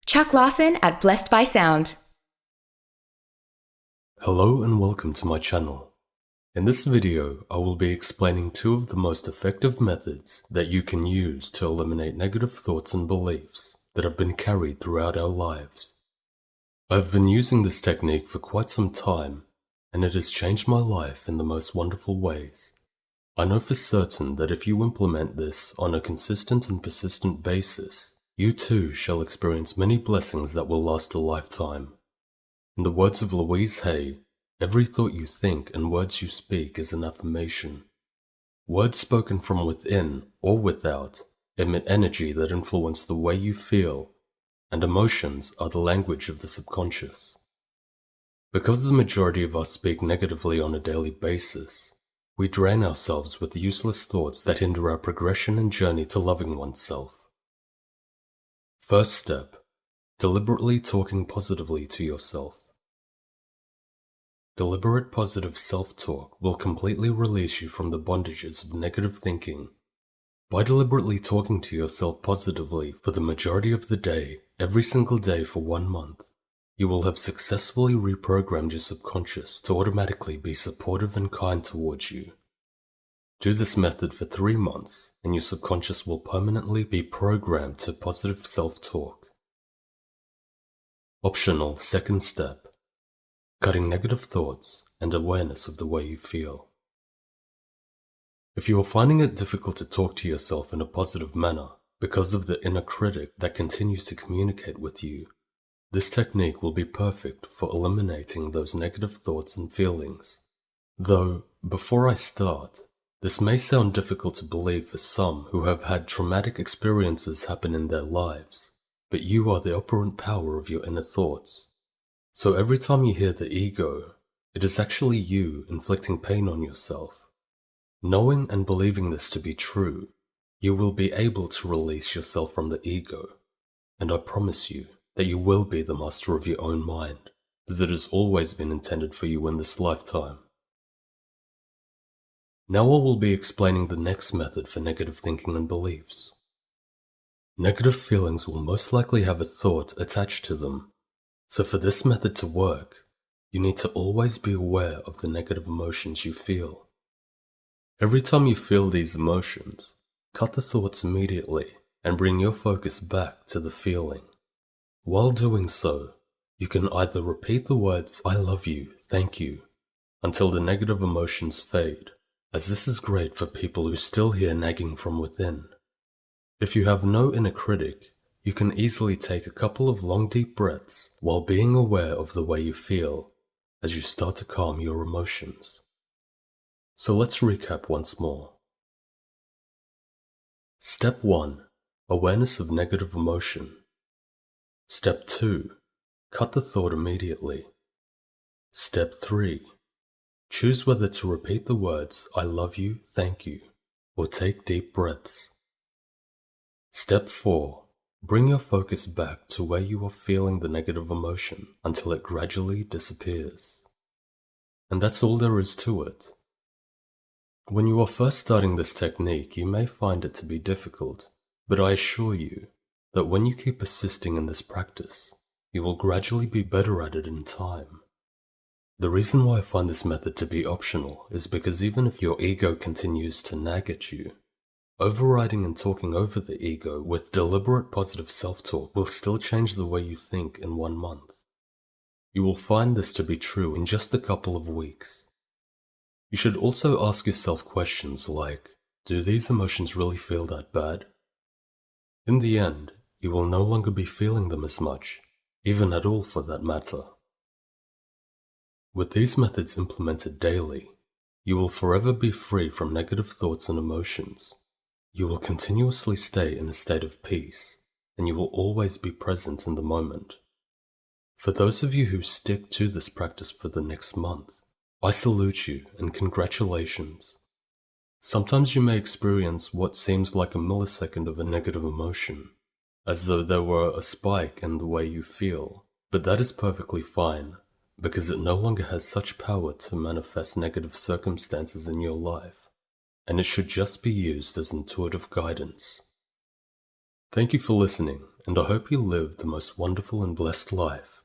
Chuck Larsen at Blessed by Sound. Hello and welcome to my channel. In this video, I will be explaining two of the most effective methods that you can use to eliminate negative thoughts and beliefs that have been carried throughout our lives. I've been using this technique for quite some time, and it has changed my life in the most wonderful ways. I know for certain that if you implement this on a consistent and persistent basis, you too shall experience many blessings that will last a lifetime. In the words of Louise Hay, every thought you think and words you speak is an affirmation. Words spoken from within or without emit energy that influence the way you feel, and emotions are the language of the subconscious. Because the majority of us speak negatively on a daily basis, we drain ourselves with useless thoughts that hinder our progression and journey to loving oneself. First step, deliberately talking positively to yourself. Deliberate positive self-talk will completely release you from the bondages of negative thinking. By deliberately talking to yourself positively for the majority of the day, every single day for 1 month, you will have successfully reprogrammed your subconscious to automatically be supportive and kind towards you. Do this method for 3 months, and your subconscious will permanently be programmed to positive self-talk. Optional second step, cutting negative thoughts and awareness of the way you feel. If you are finding it difficult to talk to yourself in a positive manner because of the inner critic that continues to communicate with you, this technique will be perfect for eliminating those negative thoughts and feelings. Though, before I start, this may sound difficult to believe for some who have had traumatic experiences happen in their lives, but you are the operant power of your inner thoughts. So every time you hear the ego, it is actually you inflicting pain on yourself. Knowing and believing this to be true, you will be able to release yourself from the ego, and I promise you that you will be the master of your own mind, as it has always been intended for you in this lifetime. Now I will be explaining the next method for negative thinking and beliefs. Negative feelings will most likely have a thought attached to them, so for this method to work, you need to always be aware of the negative emotions you feel. Every time you feel these emotions, cut the thoughts immediately and bring your focus back to the feeling. While doing so, you can either repeat the words "I love you, thank you" until the negative emotions fade, as this is great for people who still hear nagging from within. If you have no inner critic, you can easily take a couple of long deep breaths while being aware of the way you feel as you start to calm your emotions. So let's recap once more. Step 1. Awareness of negative emotion. Step 2. Cut the thought immediately. Step 3. Choose whether to repeat the words "I love you, thank you" or take deep breaths. Step 4. Bring your focus back to where you are feeling the negative emotion until it gradually disappears. And that's all there is to it. When you are first starting this technique, you may find it to be difficult, but I assure you that when you keep persisting in this practice, you will gradually be better at it in time. The reason why I find this method to be optional is because even if your ego continues to nag at you, overriding and talking over the ego with deliberate positive self-talk will still change the way you think in 1 month. You will find this to be true in just a couple of weeks. You should also ask yourself questions like, do these emotions really feel that bad? In the end, you will no longer be feeling them as much, even at all for that matter. With these methods implemented daily, you will forever be free from negative thoughts and emotions. You will continuously stay in a state of peace, and you will always be present in the moment. For those of you who stick to this practice for the next month, I salute you and congratulations. Sometimes you may experience what seems like a millisecond of a negative emotion, as though there were a spike in the way you feel, but that is perfectly fine, because it no longer has such power to manifest negative circumstances in your life, and it should just be used as intuitive guidance. Thank you for listening, and I hope you live the most wonderful and blessed life.